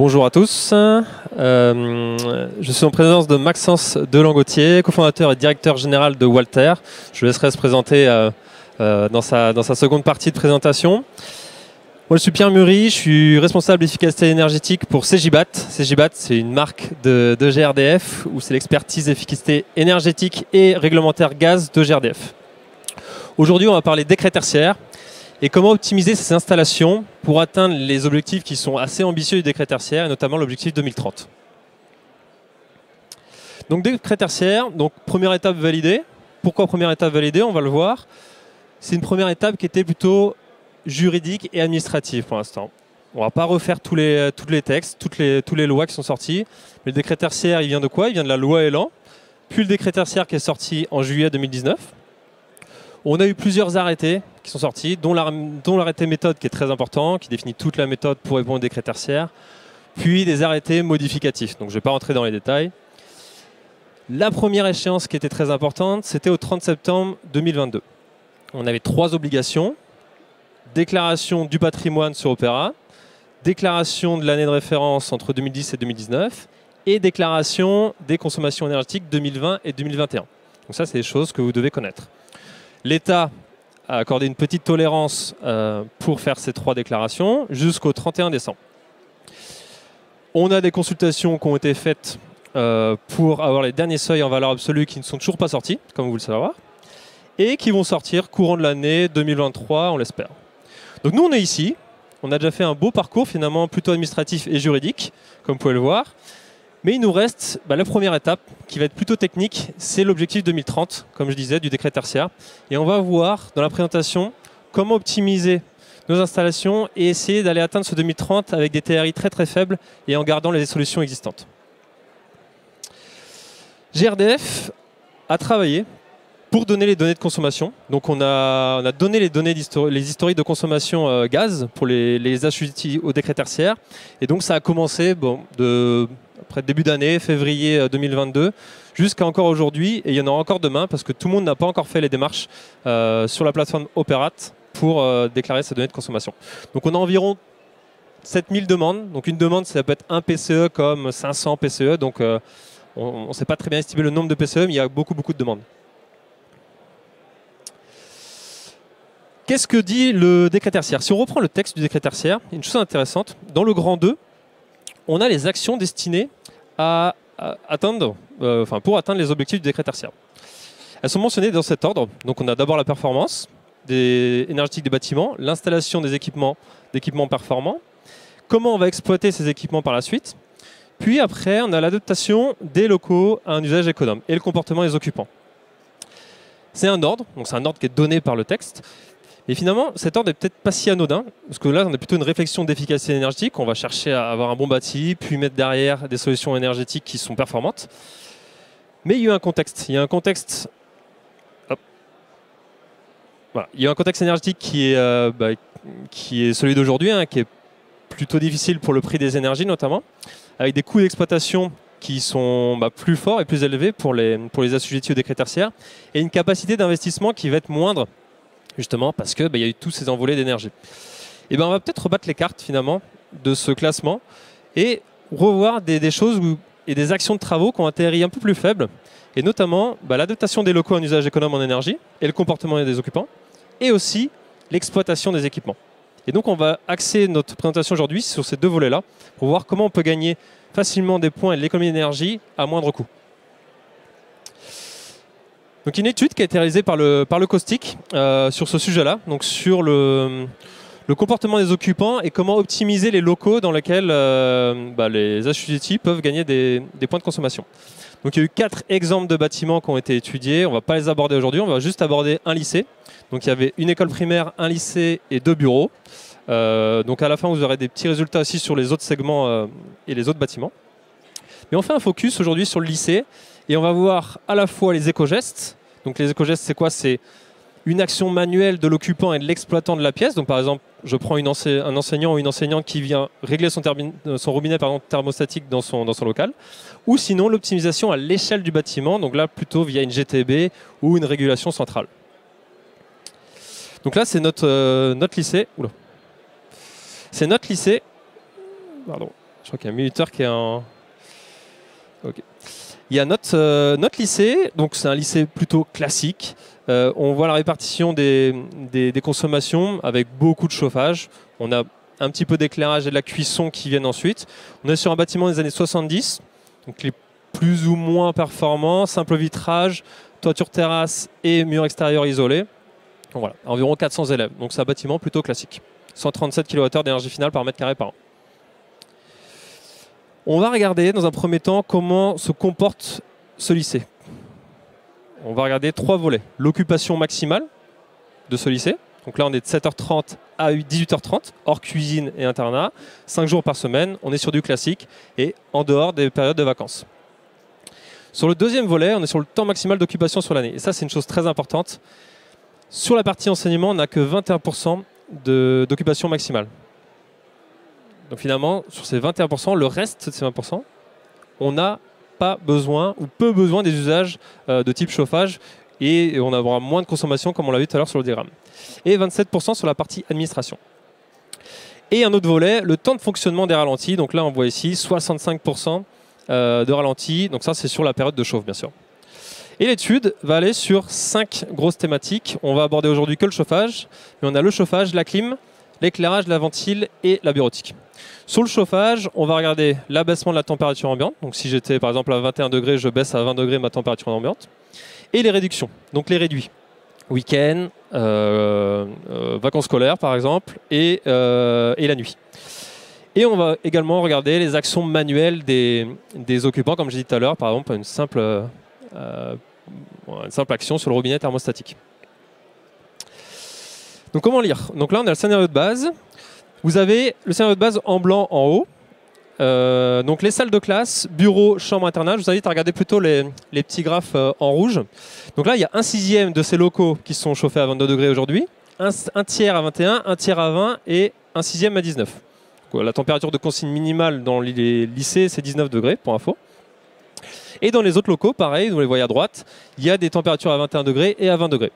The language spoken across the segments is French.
Bonjour à tous, je suis en présence de Maxence Delangautier, cofondateur et directeur général de Walter. Je laisserai se présenter dans sa seconde partie de présentation. Moi je suis Pierre Mury, je suis responsable d'efficacité énergétique pour CJBAT. CJBAT c'est une marque de GRDF où c'est l'expertise efficacité énergétique et réglementaire gaz de GRDF. Aujourd'hui on va parler décret tertiaire et comment optimiser ces installations pour atteindre les objectifs qui sont assez ambitieux du décret tertiaire, et notamment l'objectif 2030. Donc décret tertiaire, donc première étape validée. Pourquoi première étape validée? On va le voir. C'est une première étape qui était plutôt juridique et administrative pour l'instant. On ne va pas refaire tous les textes, toutes les lois qui sont sorties. Mais le décret tertiaire, il vient de quoi? Il vient de la loi Elan, puis le décret tertiaire qui est sorti en juillet 2019. On a eu plusieurs arrêtés qui sont sortis, dont l'arrêté méthode qui est très important, qui définit toute la méthode pour répondre au décret tertiaire, puis des arrêtés modificatifs. Donc je ne vais pas rentrer dans les détails. La première échéance qui était très importante, c'était au 30 septembre 2022. On avait 3 obligations. Déclaration du patrimoine sur Opéra, déclaration de l'année de référence entre 2010 et 2019, et déclaration des consommations énergétiques 2020 et 2021. Donc ça, c'est des choses que vous devez connaître. L'État a accordé une petite tolérance pour faire ces 3 déclarations jusqu'au 31 décembre. On a des consultations qui ont été faites pour avoir les derniers seuils en valeur absolue qui ne sont toujours pas sortis, comme vous le savez, et qui vont sortir courant de l'année 2023, on l'espère. Donc nous, on est ici. On a déjà fait un beau parcours, finalement, plutôt administratif et juridique, comme vous pouvez le voir. Mais il nous reste la première étape, qui va être plutôt technique, c'est l'objectif 2030, comme je disais, du décret tertiaire. Et on va voir dans la présentation comment optimiser nos installations et essayer d'aller atteindre ce 2030 avec des TRI très très faibles et en gardant les solutions existantes. GRDF a travaillé pour donner les données de consommation. Donc on a donné les historiques de consommation gaz pour les assujettis au décret tertiaire. Et donc ça a commencé après début d'année, février 2022, jusqu'à encore aujourd'hui. Et il y en aura encore demain parce que tout le monde n'a pas encore fait les démarches sur la plateforme Operat pour déclarer ses données de consommation. Donc on a environ 7000 demandes. Donc une demande, ça peut être un PCE comme 500 PCE. Donc on ne sait pas très bien estimer le nombre de PCE, mais il y a beaucoup de demandes. Qu'est-ce que dit le décret tertiaire? Si on reprend le texte du décret tertiaire, une chose intéressante, dans le grand 2, on a les actions destinées à atteindre les objectifs du décret tertiaire. Elles sont mentionnées dans cet ordre. Donc on a d'abord la performance énergétique des bâtiments, l'installation des équipements performants, comment on va exploiter ces équipements par la suite, puis après on a l'adaptation des locaux à un usage économe et le comportement des occupants. C'est un ordre, donc c'est un ordre qui est donné par le texte. Et finalement, cet ordre n'est peut-être pas si anodin, parce que là, on a plutôt une réflexion d'efficacité énergétique. On va chercher à avoir un bon bâti, puis mettre derrière des solutions énergétiques qui sont performantes. Mais il y a eu un contexte. Il y a un contexte, il y a un contexte énergétique qui est celui d'aujourd'hui, qui est plutôt difficile pour le prix des énergies notamment, avec des coûts d'exploitation qui sont plus forts et plus élevés pour les assujettis au décret tertiaire, et une capacité d'investissement qui va être moindre, justement parce qu'il y a eu tous ces envolées d'énergie. Et on va peut-être rebattre les cartes finalement de ce classement et revoir des choses et des actions de travaux qui ont un TRI un peu plus faible, et notamment l'adaptation des locaux à un usage économe en énergie et le comportement des occupants, et aussi l'exploitation des équipements. Et donc on va axer notre présentation aujourd'hui sur ces 2 volets-là pour voir comment on peut gagner facilement des points et de l'économie d'énergie à moindre coût. Donc une étude qui a été réalisée par le Caustic sur ce sujet-là, donc sur le comportement des occupants et comment optimiser les locaux dans lesquels les assujettis peuvent gagner des points de consommation. Donc il y a eu 4 exemples de bâtiments qui ont été étudiés, on ne va pas les aborder aujourd'hui, on va juste aborder un lycée. Donc il y avait une école primaire, un lycée et 2 bureaux. Donc à la fin vous aurez des petits résultats aussi sur les autres segments et les autres bâtiments. Mais on fait un focus aujourd'hui sur le lycée. Et on va voir à la fois les éco-gestes. Donc les éco-gestes, c'est quoi? C'est une action manuelle de l'occupant et de l'exploitant de la pièce. Donc par exemple, je prends un enseignant ou une enseignante qui vient régler son robinet thermostatique dans son local. Ou sinon l'optimisation à l'échelle du bâtiment. Donc là, plutôt via une GTB ou une régulation centrale. Donc là, c'est notre lycée. Oula. C'est notre lycée. Pardon. Je crois qu'il y a un minuteur qui est en... Ok. Il y a notre lycée, donc c'est un lycée plutôt classique. On voit la répartition des consommations avec beaucoup de chauffage. On a un petit peu d'éclairage et de la cuisson qui viennent ensuite. On est sur un bâtiment des années 70, donc les plus ou moins performants, simple vitrage, toiture terrasse et mur extérieur isolé. Donc voilà, environ 400 élèves. Donc c'est un bâtiment plutôt classique. 137 kWh d'énergie finale par mètre carré par an. On va regarder dans un premier temps comment se comporte ce lycée. On va regarder 3 volets. L'occupation maximale de ce lycée. Donc là, on est de 7h30 à 18h30, hors cuisine et internat. 5 jours par semaine, on est sur du classique et en dehors des périodes de vacances. Sur le deuxième volet, on est sur le temps maximal d'occupation sur l'année. Et ça, c'est une chose très importante. Sur la partie enseignement, on n'a que 21% d'occupation maximale. Donc finalement, sur ces 21%, le reste de ces 20%, on n'a pas besoin ou peu besoin des usages de type chauffage et on aura moins de consommation comme on l'a vu tout à l'heure sur le diagramme. Et 27% sur la partie administration. Et un autre volet, le temps de fonctionnement des ralentis. Donc là, on voit ici 65% de ralentis. Donc ça, c'est sur la période de chauffe, bien sûr. Et l'étude va aller sur 5 grosses thématiques. On va aborder aujourd'hui que le chauffage. Mais on a le chauffage, la clim, l'éclairage, la ventile et la bureautique. Sur le chauffage, on va regarder l'abaissement de la température ambiante. Donc si j'étais par exemple à 21 degrés, je baisse à 20 degrés ma température ambiante. Et les réductions, donc les réduits. Week-end, vacances scolaires par exemple, et la nuit. Et on va également regarder les actions manuelles des occupants, comme j'ai dit tout à l'heure, par exemple une simple action sur le robinet thermostatique. Donc comment lire? Donc là on a le scénario de base. Vous avez le scénario de base en blanc en haut. Donc les salles de classe, bureau, chambre, internat. Je vous invite à regarder plutôt les petits graphes en rouge. Donc là il y a 1/6 de ces locaux qui sont chauffés à 22 degrés aujourd'hui, un tiers à 21, un tiers à 20 et 1/6 à 19. Donc, la température de consigne minimale dans les lycées c'est 19 degrés pour info. Et dans les autres locaux, pareil, vous les voyez à droite, il y a des températures à 21 degrés et à 20 degrés.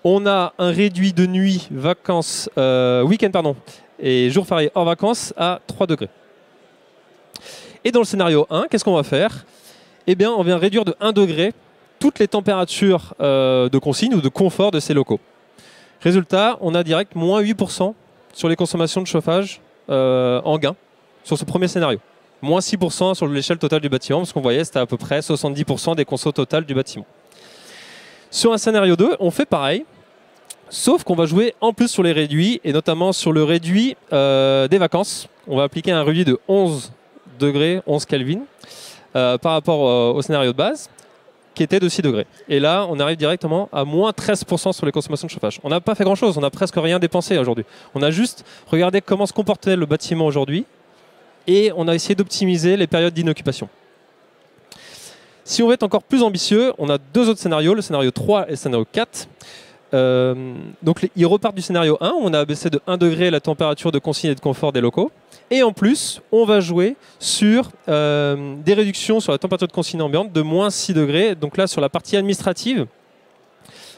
On a un réduit de nuit, vacances, week-end pardon, et jours fériés hors vacances à 3 degrés. Et dans le scénario 1, qu'est-ce qu'on va faire? Eh bien, on vient réduire de 1 degré toutes les températures de consigne ou de confort de ces locaux. Résultat, on a direct moins 8% sur les consommations de chauffage en gain sur ce premier scénario. Moins 6% sur l'échelle totale du bâtiment, parce qu'on voyait c'était à peu près 70% des consos totales du bâtiment. Sur un scénario 2, on fait pareil, sauf qu'on va jouer en plus sur les réduits, et notamment sur le réduit des vacances. On va appliquer un réduit de 11 degrés, 11 Kelvin, par rapport au scénario de base, qui était de 6 degrés. Et là, on arrive directement à moins 13% sur les consommations de chauffage. On n'a pas fait grand-chose, on n'a presque rien dépensé aujourd'hui. On a juste regardé comment se comportait le bâtiment aujourd'hui, et on a essayé d'optimiser les périodes d'inoccupation. Si on veut être encore plus ambitieux, on a 2 autres scénarios, le scénario 3 et le scénario 4. Donc ils repartent du scénario 1, où on a abaissé de 1 degré la température de consigne et de confort des locaux. Et en plus, on va jouer sur des réductions sur la température de consigne ambiante de moins 6 degrés. Donc là, sur la partie administrative,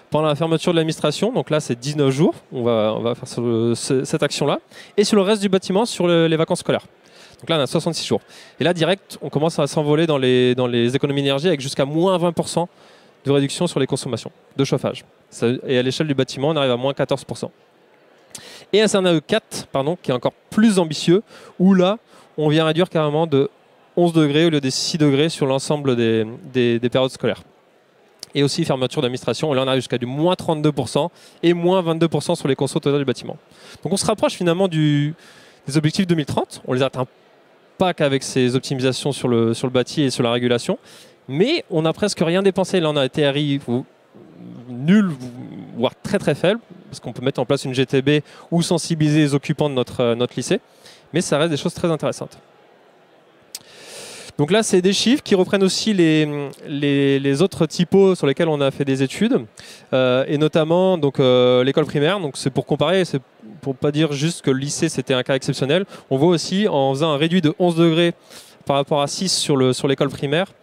pendant la fermeture de l'administration, donc là c'est 19 jours, on va faire cette action-là. Et sur le reste du bâtiment, sur les vacances scolaires. Donc là, on a 66 jours. Et là, direct, on commence à s'envoler dans les économies d'énergie avec jusqu'à moins 20% de réduction sur les consommations de chauffage. Et à l'échelle du bâtiment, on arrive à moins 14%. Et un scénario 4, qui est encore plus ambitieux, où là, on vient réduire carrément de 11 degrés au lieu des 6 degrés sur l'ensemble des périodes scolaires. Et aussi fermeture d'administration, et là on arrive jusqu'à du moins 32% et moins 22% sur les consos totales du bâtiment. Donc on se rapproche finalement des objectifs 2030, on les atteint pas qu'avec ces optimisations sur le bâti et sur la régulation, mais on n'a presque rien dépensé. Là on a un TRI nul, voire très très faible, parce qu'on peut mettre en place une GTB ou sensibiliser les occupants de notre lycée, mais ça reste des choses très intéressantes. Donc là, c'est des chiffres qui reprennent aussi les autres typos sur lesquels on a fait des études, et notamment l'école primaire. Donc c'est pour comparer, c'est pour pas dire juste que le lycée c'était un cas exceptionnel. On voit aussi en faisant un réduit de 11 degrés par rapport à 6 sur l'école primaire,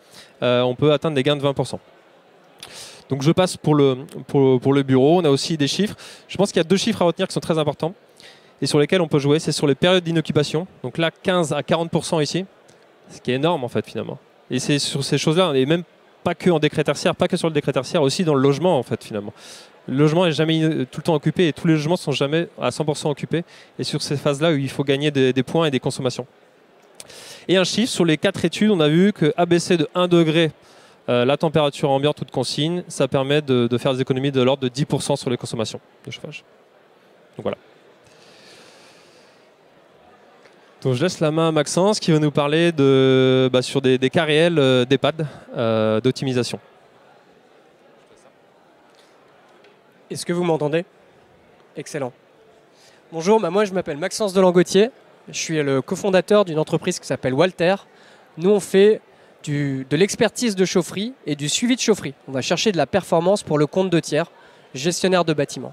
on peut atteindre des gains de 20%. Donc je passe pour le bureau. On a aussi des chiffres. Je pense qu'il y a 2 chiffres à retenir qui sont très importants. et sur lesquels on peut jouer, c'est sur les périodes d'inoccupation. Donc là, 15 à 40% ici, ce qui est énorme en fait finalement. Et c'est sur ces choses-là, et même pas que en décret tertiaire, pas que sur le décret tertiaire, aussi dans le logement en fait finalement. Le logement est jamais tout le temps occupé et tous les logements sont jamais à 100% occupés. Et sur ces phases-là, il faut gagner des points et des consommations. Et un chiffre, sur les 4 études, on a vu qu'abaisser de 1 degré la température ambiante ou de consigne, ça permet de faire des économies de l'ordre de 10% sur les consommations de chauffage. Donc voilà. Donc je laisse la main à Maxence qui va nous parler sur des cas réels d'EHPAD d'optimisation. Est-ce que vous m'entendez? Excellent. Bonjour, moi je m'appelle Maxence Delangautier. Je suis le cofondateur d'une entreprise qui s'appelle Walter. Nous, on fait de l'expertise de chaufferie et du suivi de chaufferie. On va chercher de la performance pour le compte de tiers, gestionnaire de bâtiments.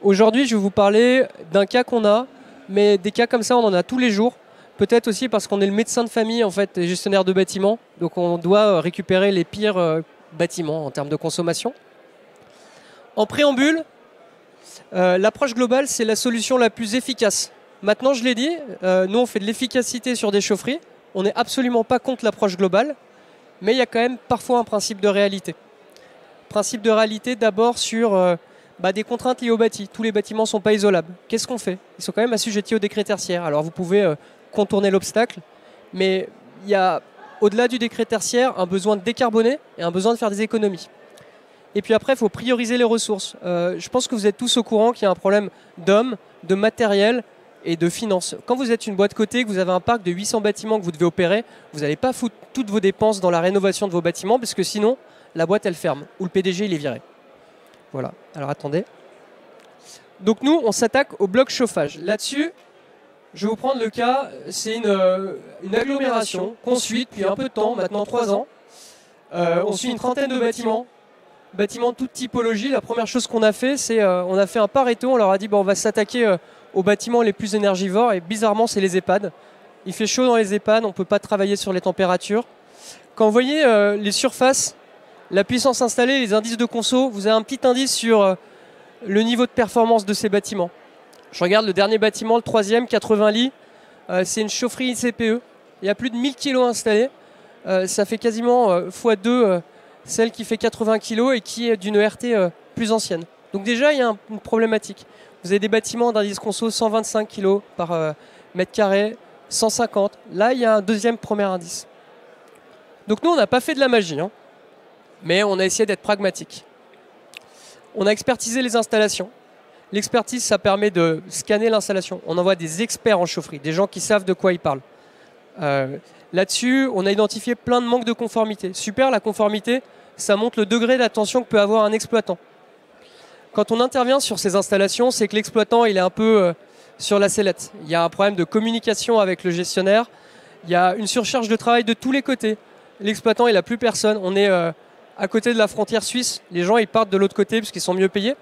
Aujourd'hui, je vais vous parler d'un cas qu'on a, mais des cas comme ça, on en a tous les jours. Peut-être aussi parce qu'on est le médecin de famille, en fait, gestionnaire de bâtiments. Donc on doit récupérer les pires bâtiments en termes de consommation. En préambule, l'approche globale, c'est la solution la plus efficace. Maintenant, je l'ai dit, nous on fait de l'efficacité sur des chaufferies. On n'est absolument pas contre l'approche globale, mais il y a quand même parfois un principe de réalité. Principe de réalité d'abord sur des contraintes liées au bâti. Tous les bâtiments ne sont pas isolables. Qu'est-ce qu'on fait? Ils sont quand même assujettis au décret tertiaire. Alors vous pouvez contourner l'obstacle, mais il y a au-delà du décret tertiaire un besoin de décarboner et un besoin de faire des économies. Et puis après, il faut prioriser les ressources. Je pense que vous êtes tous au courant qu'il y a un problème d'hommes, de matériel et de finances. Quand vous êtes une boîte cotée, que vous avez un parc de 800 bâtiments que vous devez opérer, vous n'allez pas foutre toutes vos dépenses dans la rénovation de vos bâtiments parce que sinon, la boîte, elle ferme ou le PDG, il est viré. Voilà. Alors attendez. Donc nous, on s'attaque au bloc chauffage. Là-dessus, je vais vous prendre le cas, c'est une agglomération qu'on suit depuis un peu de temps, maintenant 3 ans. On suit une trentaine de bâtiments de toute typologie. La première chose qu'on a fait, c'est on a fait un Pareto. On leur a dit on va s'attaquer aux bâtiments les plus énergivores. Et bizarrement, c'est les EHPAD. Il fait chaud dans les EHPAD, on ne peut pas travailler sur les températures. Quand vous voyez les surfaces, la puissance installée, les indices de conso, vous avez un petit indice sur le niveau de performance de ces bâtiments. Je regarde le dernier bâtiment, le 3e, 80 lits. C'est une chaufferie ICPE. Il y a plus de 1000 kg installés. Ça fait quasiment x2 celle qui fait 80 kg et qui est d'une ERT plus ancienne. Donc déjà, il y a une problématique. Vous avez des bâtiments d'indice conso 125 kg par mètre carré, 150. Là, il y a un deuxième premier indice. Donc nous, on n'a pas fait de la magie, hein, mais on a essayé d'être pragmatique. On a expertisé les installations. L'expertise, ça permet de scanner l'installation. On envoie des experts en chaufferie, des gens qui savent de quoi ils parlent. Là-dessus, on a identifié plein de manques de conformité. Super, la conformité, ça montre le degré d'attention que peut avoir un exploitant. Quand on intervient sur ces installations, c'est que l'exploitant il est un peu sur la sellette. Il y a un problème de communication avec le gestionnaire. Il y a une surcharge de travail de tous les côtés. L'exploitant, il n'a plus personne. On est à côté de la frontière suisse. Les gens, ils partent de l'autre côté parce qu'ils sont mieux payés.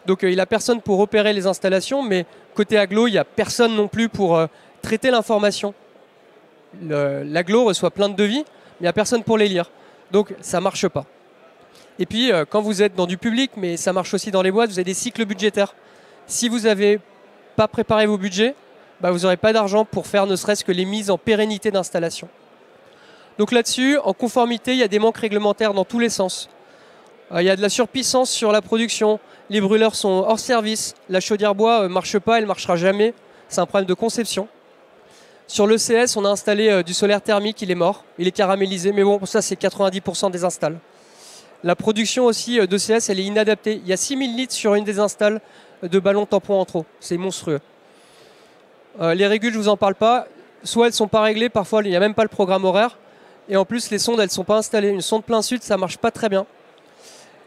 Donc il n'a personne pour opérer les installations, mais côté agglo, il n'y a personne non plus pour traiter l'information. L'agglo reçoit plein de devis, mais il n'y a personne pour les lire. Donc ça ne marche pas. Et puis quand vous êtes dans du public, mais ça marche aussi dans les boîtes, vous avez des cycles budgétaires. Si vous n'avez pas préparé vos budgets, vous n'aurez pas d'argent pour faire ne serait-ce que les mises en pérennité d'installation. Donc là-dessus, en conformité, il y a des manques réglementaires dans tous les sens. Il y a de la surpuissance sur la production, les brûleurs sont hors service, la chaudière bois ne marche pas, elle ne marchera jamais, c'est un problème de conception. Sur l'ECS, on a installé du solaire thermique, il est mort, il est caramélisé, mais bon, ça c'est 90% des installs. La production aussi d'ECS, elle est inadaptée. Il y a 6000 litres sur une des installs de ballons tampons en trop, c'est monstrueux. Les régules, je ne vous en parle pas, soit elles ne sont pas réglées, parfois il n'y a même pas le programme horaire, et en plus les sondes, elles ne sont pas installées. Une sonde plein sud, ça ne marche pas très bien.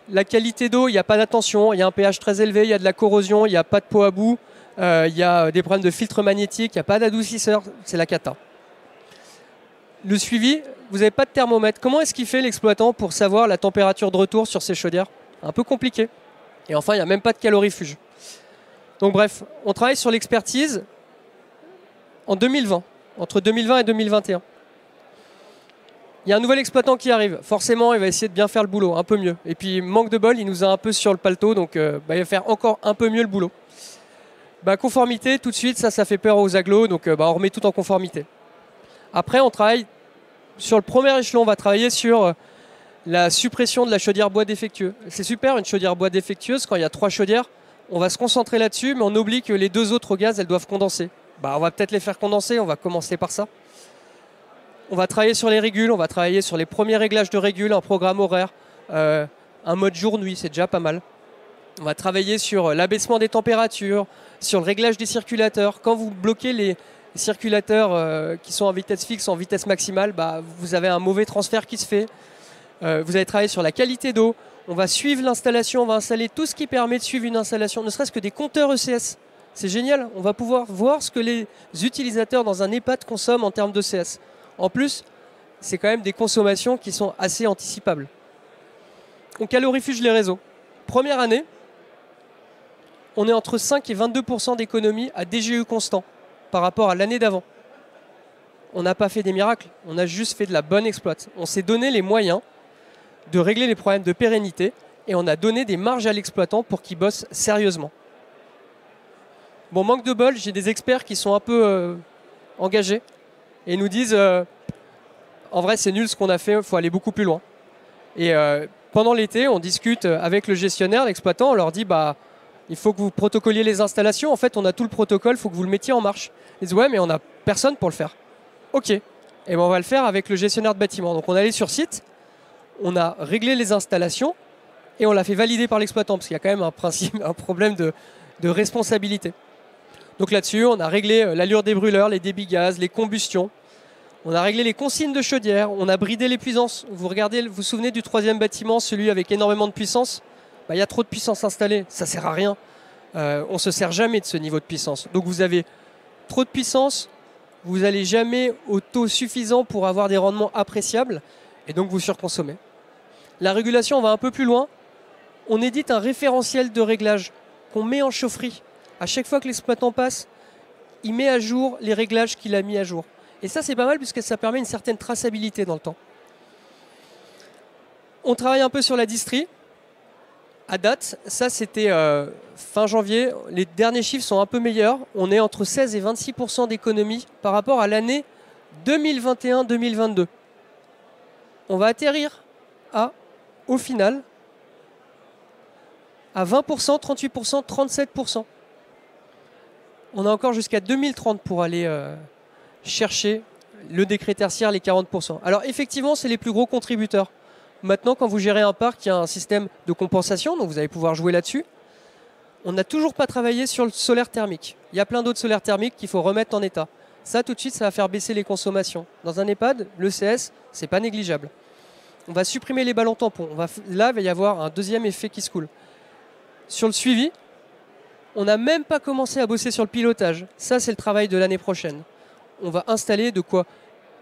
La qualité d'eau, il n'y a pas d'attention, il y a un pH très élevé, il y a de la corrosion, il n'y a pas de peau à bout. Il y a des problèmes de filtre magnétique, il n'y a pas d'adoucisseur, c'est la cata. Le suivi, vous n'avez pas de thermomètre. Comment est-ce qu'il fait l'exploitant pour savoir la température de retour sur ses chaudières? Un peu compliqué. Et enfin, il n'y a même pas de calorifuge. Donc bref, on travaille sur l'expertise en 2020, entre 2020 et 2021. Il y a un nouvel exploitant qui arrive. Forcément, il va essayer de bien faire le boulot, un peu mieux. Et puis, manque de bol, il nous a un peu sur le paletot, donc il va faire encore un peu mieux le boulot. Conformité, tout de suite, ça fait peur aux agglos, donc on remet tout en conformité. Après, on travaille sur le premier échelon, on va travailler sur la suppression de la chaudière bois défectueux. C'est super, une chaudière bois défectueuse, quand il y a 3 chaudières, on va se concentrer là-dessus, mais on oublie que les 2 autres gaz, elles doivent condenser. On va peut-être les faire condenser, on va commencer par ça. On va travailler sur les régules, on va travailler sur les premiers réglages de régules, un programme horaire, un mode jour-nuit, c'est déjà pas mal. On va travailler sur l'abaissement des températures, sur le réglage des circulateurs. Quand vous bloquez les circulateurs qui sont en vitesse fixe, en vitesse maximale, vous avez un mauvais transfert qui se fait. Vous allez travailler sur la qualité d'eau. On va suivre l'installation, on va installer tout ce qui permet de suivre une installation, ne serait-ce que des compteurs ECS. C'est génial, on va pouvoir voir ce que les utilisateurs dans un EHPAD consomment en termes d'ECS. En plus, c'est quand même des consommations qui sont assez anticipables. On calorifuge les réseaux. Première année, on est entre 5 et 22% d'économie à DGE constant par rapport à l'année d'avant. On n'a pas fait des miracles, on a juste fait de la bonne exploite. On s'est donné les moyens de régler les problèmes de pérennité et on a donné des marges à l'exploitant pour qu'il bosse sérieusement. Bon, manque de bol, j'ai des experts qui sont un peu engagés et nous disent en vrai c'est nul ce qu'on a fait, il faut aller beaucoup plus loin. Et pendant l'été, on discute avec le gestionnaire, l'exploitant, on leur dit il faut que vous protocoliez les installations. En fait, on a tout le protocole, il faut que vous le mettiez en marche. Ils disent ouais, mais on n'a personne pour le faire. Ok, et on va le faire avec le gestionnaire de bâtiment. Donc on est allé sur site, on a réglé les installations et on l'a fait valider par l'exploitant parce qu'il y a quand même un problème de responsabilité. Donc là-dessus, on a réglé l'allure des brûleurs, les débits gaz, les combustions. On a réglé les consignes de chaudière, on a bridé les puissances. Vous vous souvenez du 3e bâtiment, celui avec énormément de puissance ? Il y a trop de puissance installée, ça ne sert à rien. On ne se sert jamais de ce niveau de puissance. Donc vous avez trop de puissance, vous n'allez jamais au taux suffisant pour avoir des rendements appréciables, et donc vous surconsommez. La régulation, on va un peu plus loin. On édite un référentiel de réglage qu'on met en chaufferie. À chaque fois que l'exploitant passe, il met à jour les réglages qu'il a mis à jour. Et ça, c'est pas mal puisque ça permet une certaine traçabilité dans le temps. On travaille un peu sur la distrie. À date, ça c'était fin janvier. Les derniers chiffres sont un peu meilleurs. On est entre 16 et 26% d'économie par rapport à l'année 2021-2022. On va atterrir au final, à 20%, 38%, 37%. On a encore jusqu'à 2030 pour aller chercher le décret tertiaire, les 40%. Alors effectivement, c'est les plus gros contributeurs. Maintenant, quand vous gérez un parc, il y a un système de compensation, donc vous allez pouvoir jouer là-dessus. On n'a toujours pas travaillé sur le solaire thermique. Il y a plein d'autres solaires thermiques qu'il faut remettre en état. Ça, tout de suite, ça va faire baisser les consommations. Dans un EHPAD, l'ECS, c'est pas négligeable. On va supprimer les ballons tampons. Là, il va y avoir un deuxième effet qui se coule. Sur le suivi, on n'a même pas commencé à bosser sur le pilotage. Ça, c'est le travail de l'année prochaine. On va installer de quoi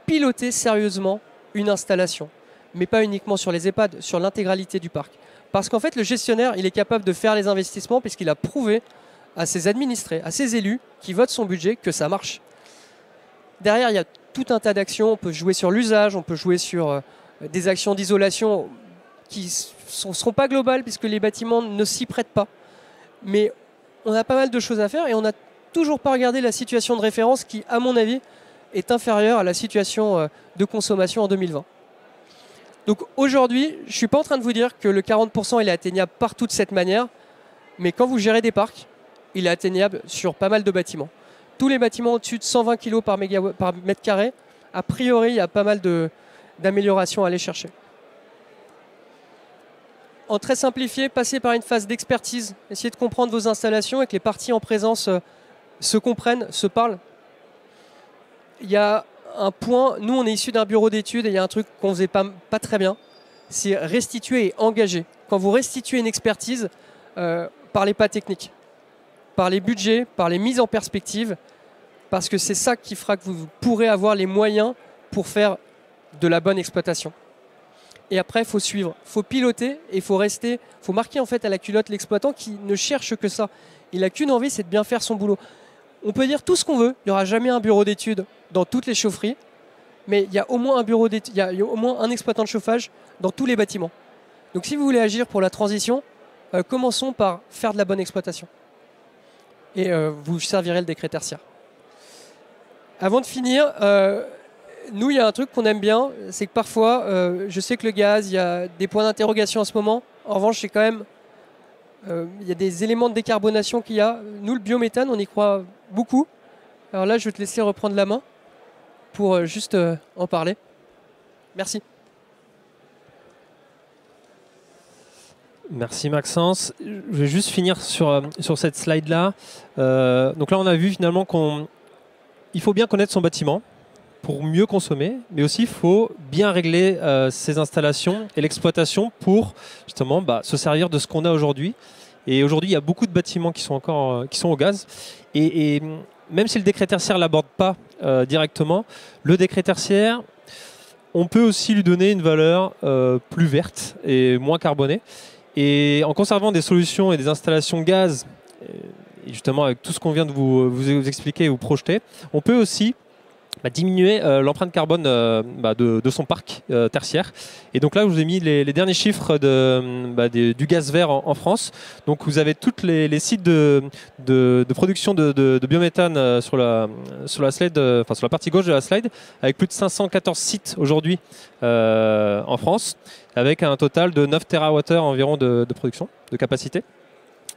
piloter sérieusement une installation. Mais pas uniquement sur les EHPAD, sur l'intégralité du parc. Parce qu'en fait, le gestionnaire, il est capable de faire les investissements puisqu'il a prouvé à ses administrés, à ses élus qui votent son budget que ça marche. Derrière, il y a tout un tas d'actions. On peut jouer sur l'usage, on peut jouer sur des actions d'isolation qui ne seront pas globales puisque les bâtiments ne s'y prêtent pas. Mais on a pas mal de choses à faire et on n'a toujours pas regardé la situation de référence qui, à mon avis, est inférieure à la situation de consommation en 2020. Donc aujourd'hui, je ne suis pas en train de vous dire que le 40% il est atteignable partout de cette manière, mais quand vous gérez des parcs, il est atteignable sur pas mal de bâtiments. Tous les bâtiments au-dessus de 120 kg par mètre carré, a priori, il y a pas mal d'améliorations à aller chercher. En très simplifié, passez par une phase d'expertise, essayez de comprendre vos installations et que les parties en présence se comprennent, se parlent. Il y a un point, nous on est issu d'un bureau d'études et il y a un truc qu'on ne faisait pas très bien, c'est restituer et engager. Quand vous restituez une expertise, parlez pas technique, parlez budget, parlez mise en perspective, parce que c'est ça qui fera que vous pourrez avoir les moyens pour faire de la bonne exploitation. Et après, il faut suivre, il faut piloter et il faut marquer en fait à la culotte l'exploitant qui ne cherche que ça. Il n'a qu'une envie, c'est de bien faire son boulot. On peut dire tout ce qu'on veut, il n'y aura jamais un bureau d'études dans toutes les chaufferies, mais il y a au moins il y a au moins un exploitant de chauffage dans tous les bâtiments. Donc si vous voulez agir pour la transition, commençons par faire de la bonne exploitation. et vous servirez le décret tertiaire. Avant de finir, nous, il y a un truc qu'on aime bien, c'est que parfois, je sais que le gaz, il y a des points d'interrogation en ce moment. En revanche, c'est quand même, il y a des éléments de décarbonation qu'il y a. Nous, le biométhane, on y croit beaucoup. Alors là, je vais te laisser reprendre la main pour juste en parler. Merci. Merci Maxence. Je vais juste finir sur cette slide-là. Donc là, on a vu finalement qu'il faut bien connaître son bâtiment pour mieux consommer, mais aussi il faut bien régler ses installations et l'exploitation pour justement se servir de ce qu'on a aujourd'hui. Et aujourd'hui, il y a beaucoup de bâtiments qui sont au gaz. Et même si le décret tertiaire ne l'aborde pas directement, le décret tertiaire, on peut aussi lui donner une valeur plus verte et moins carbonée. Et en conservant des solutions et des installations gaz, et justement avec tout ce qu'on vient de vous expliquer et vous projeter, on peut aussi diminuer l'empreinte carbone de son parc tertiaire. Et donc là, je vous ai mis les derniers chiffres du gaz vert en France. Donc vous avez tous les sites de production de biométhane sur la slide, sur la partie gauche de la slide, avec plus de 514 sites aujourd'hui en France, avec un total de 9 TWh environ de production, de capacité.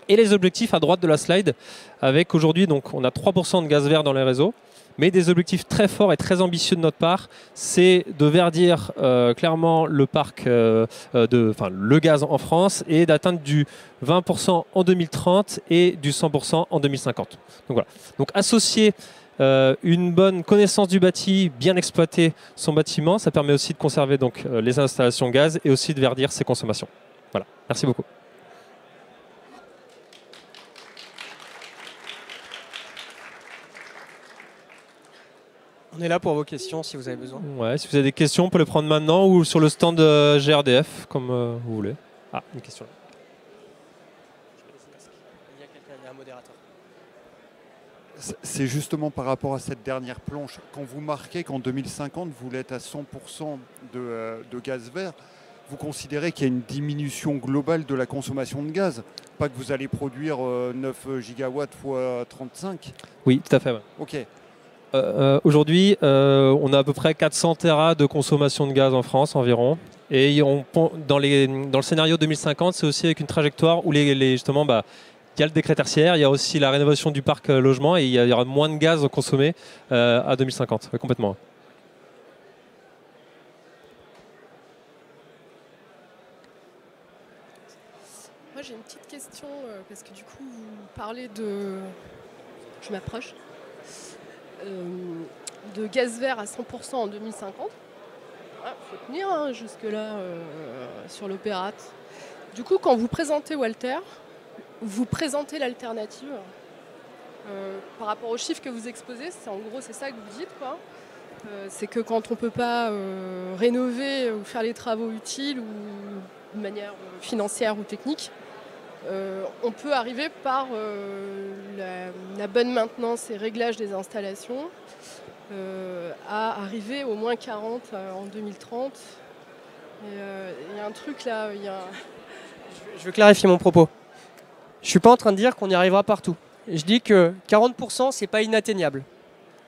Et les objectifs à droite de la slide, avec aujourd'hui, donc on a 3% de gaz vert dans les réseaux, mais des objectifs très forts et très ambitieux de notre part, c'est de verdir clairement le parc, le gaz en France, et d'atteindre du 20% en 2030 et du 100% en 2050. Donc voilà. Donc associer une bonne connaissance du bâti, bien exploiter son bâtiment, ça permet aussi de conserver donc les installations gaz et aussi de verdir ses consommations. Voilà. Merci beaucoup. On est là pour vos questions si vous avez besoin. Ouais, si vous avez des questions, on peut les prendre maintenant ou sur le stand GRDF, comme vous voulez. Ah, une question là. Il y a quelqu'un, il y a un modérateur. C'est justement par rapport à cette dernière planche. Quand vous marquez qu'en 2050, vous voulez être à 100% de gaz vert, vous considérez qu'il y a une diminution globale de la consommation de gaz? Pas que vous allez produire 9 gigawatts fois 35? Oui, tout à fait. Ouais. Ok. Aujourd'hui, on a à peu près 400 Tera de consommation de gaz en France environ. Et dans le scénario 2050, c'est aussi avec une trajectoire où justement, il y a le décret tertiaire, il y a aussi la rénovation du parc logement et il y aura moins de gaz consommé à 2050, complètement. Moi j'ai une petite question parce que du coup vous parlez de... Je m'approche. De gaz vert à 100% en 2050. Il faut tenir jusque-là sur l'opérate. Du coup, quand vous présentez Walter, vous présentez l'alternative par rapport aux chiffres que vous exposez. En gros, c'est ça que vous dites, quoi. C'est que quand on ne peut pas rénover ou faire les travaux utiles ou de manière financière ou technique, on peut arriver par la bonne maintenance et réglage des installations à arriver au moins 40 en 2030. Il y a un truc là. Je veux clarifier mon propos. Je ne suis pas en train de dire qu'on y arrivera partout. Je dis que 40%, ce n'est pas inatteignable.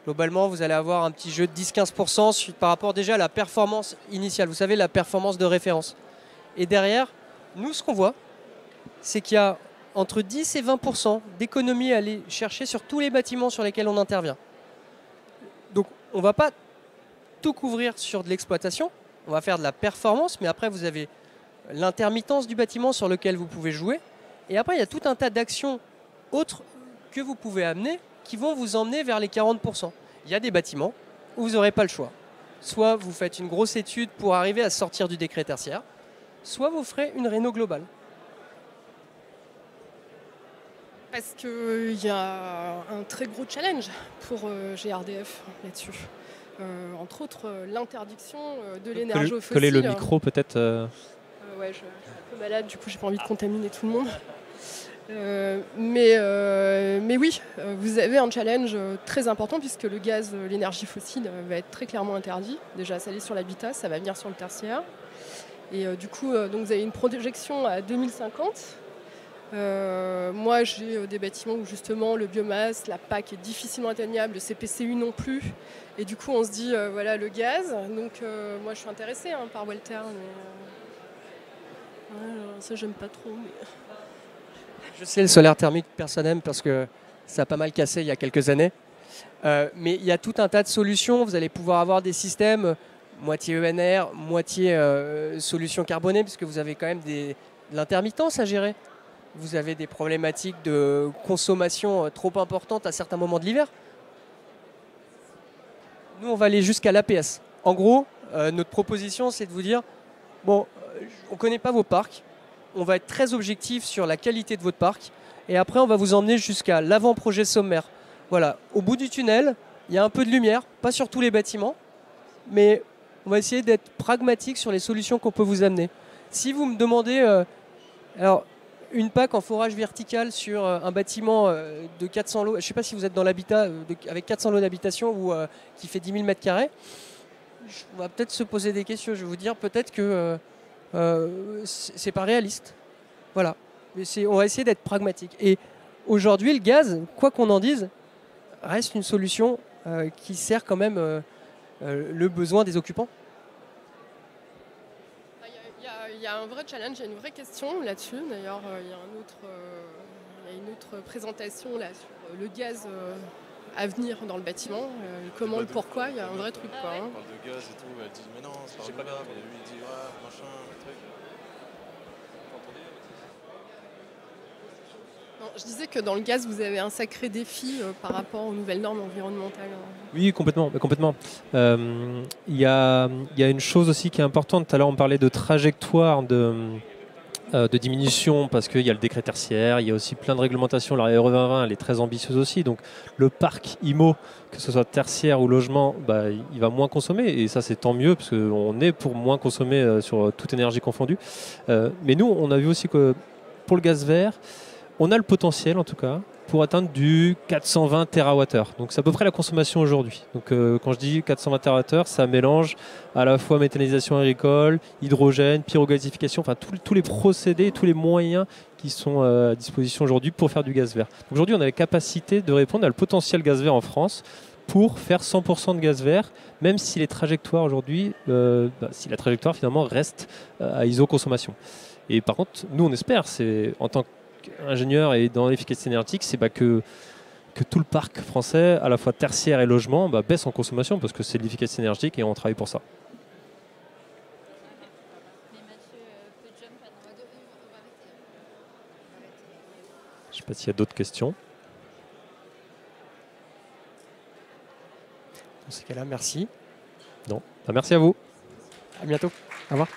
Globalement, vous allez avoir un petit jeu de 10-15% par rapport déjà à la performance initiale. Vous savez, la performance de référence. Et derrière, nous, ce qu'on voit, c'est qu'il y a entre 10 et 20% d'économies à aller chercher sur tous les bâtiments sur lesquels on intervient. Donc, on ne va pas tout couvrir sur de l'exploitation. On va faire de la performance, mais après, vous avez l'intermittence du bâtiment sur lequel vous pouvez jouer. Et après, il y a tout un tas d'actions autres que vous pouvez amener qui vont vous emmener vers les 40%. Il y a des bâtiments où vous n'aurez pas le choix. Soit vous faites une grosse étude pour arriver à sortir du décret tertiaire, soit vous ferez une réno globale. Parce qu'il y a un très gros challenge pour GRDF là-dessus. Entre autres, l'interdiction de l'énergie fossile. Coller le micro peut-être. Ouais, je suis un peu malade, du coup j'ai pas envie de contaminer tout le monde. Mais oui, vous avez un challenge très important puisque le gaz, l'énergie fossile va être très clairement interdit. Déjà, ça l'est sur l'habitat, ça va venir sur le tertiaire. Et du coup, donc vous avez une projection à 2050 Moi, j'ai des bâtiments où justement le biomasse, la PAC est difficilement atteignable, le CPCU non plus. Et du coup, on se dit, voilà, le gaz. Donc, moi, je suis intéressée par Walter. Mais, ça, j'aime pas trop. Mais... Je sais, le solaire thermique, personne n'aime parce que ça a pas mal cassé il y a quelques années. Mais il y a tout un tas de solutions. Vous allez pouvoir avoir des systèmes moitié ENR, moitié solution carbonée, puisque vous avez quand même de l'intermittence à gérer. Vous avez des problématiques de consommation trop importantes à certains moments de l'hiver. Nous, on va aller jusqu'à l'APS. En gros, notre proposition, c'est de vous dire, bon, on ne connaît pas vos parcs, on va être très objectif sur la qualité de votre parc, et après, on va vous emmener jusqu'à l'avant-projet sommaire. Voilà, au bout du tunnel, il y a un peu de lumière, pas sur tous les bâtiments, mais on va essayer d'être pragmatique sur les solutions qu'on peut vous amener. Si vous me demandez, alors, une PAC en forage vertical sur un bâtiment de 400 lots, je ne sais pas si vous êtes dans l'habitat avec 400 lots d'habitation ou qui fait 10 000 m², on va peut-être se poser des questions. Je vais vous dire peut-être que c'est pas réaliste. Voilà. Mais on va essayer d'être pragmatique. Et aujourd'hui, le gaz, quoi qu'on en dise, reste une solution qui sert quand même le besoin des occupants. Il y a un vrai challenge, il y a une vraie question là-dessus. D'ailleurs, il y a une autre présentation là, sur le gaz à venir dans le bâtiment. Comment, le pourquoi, il y a un vrai truc. Quoi, hein. On parle de gaz et tout, elle dit mais non, c'est pas renouvelable. Et lui il dit ouais, machin, truc. Non, je disais que dans le gaz, vous avez un sacré défi par rapport aux nouvelles normes environnementales. Oui, complètement. Il y a une chose aussi qui est importante. Tout à l'heure, on parlait de trajectoire de diminution parce qu'il y a le décret tertiaire, il y a aussi plein de réglementations. La RE 2020, elle est très ambitieuse aussi. Donc, le parc IMO, que ce soit tertiaire ou logement, il va moins consommer. Et ça, c'est tant mieux parce qu'on est pour moins consommer sur toute énergie confondue. Mais nous, on a vu aussi que pour le gaz vert, on a le potentiel, en tout cas, pour atteindre du 420 TWh. Donc c'est à peu près la consommation aujourd'hui. Donc quand je dis 420 TWh, ça mélange à la fois méthanisation agricole, hydrogène, pyrogasification, enfin tous les procédés, tous les moyens qui sont à disposition aujourd'hui pour faire du gaz vert. Aujourd'hui, on a la capacité de répondre à le potentiel gaz vert en France pour faire 100% de gaz vert, même si les trajectoires aujourd'hui, si la trajectoire finalement reste à iso-consommation. Et par contre, nous on espère, c'est en tant ingénieur et dans l'efficacité énergétique, c'est que tout le parc français, à la fois tertiaire et logement, baisse en consommation parce que c'est de l'efficacité énergétique et on travaille pour ça. Je ne sais pas s'il y a d'autres questions. Dans ces cas-là, merci. Non. Merci à vous. À bientôt. Au revoir.